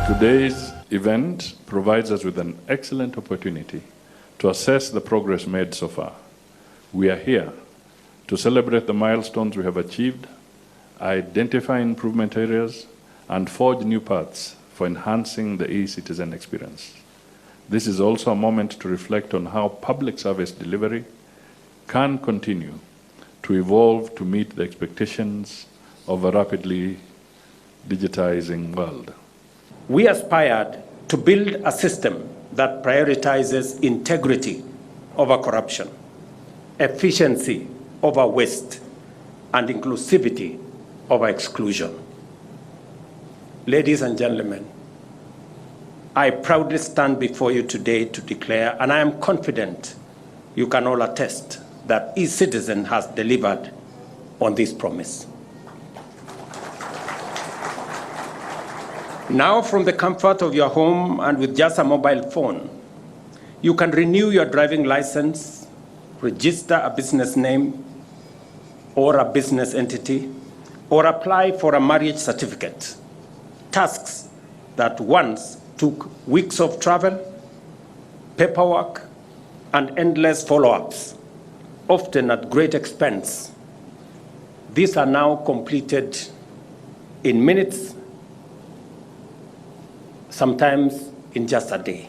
Today's event provides us with an excellent opportunity to assess the progress made so far. We are here to celebrate the milestones we have achieved, identify improvement areas, and forge new paths for enhancing the e-citizen experience. This is also a moment to reflect on how public service delivery can continue to evolve to meet the expectations of a rapidly digitizing world. We aspired to build a system that prioritizes integrity over corruption, efficiency over waste, and inclusivity over exclusion. Ladies and gentlemen, I proudly stand before you today to declare, and I am confident you can all attest, that e-citizen has delivered on this promise. Now, from the comfort of your home and with just a mobile phone, you can renew your driving license, register a business name or a business entity, or apply for a marriage certificate. Tasks that once took weeks of travel, paperwork, and endless follow-ups, often at great expense. These are now completed in minutes, sometimes in just a day.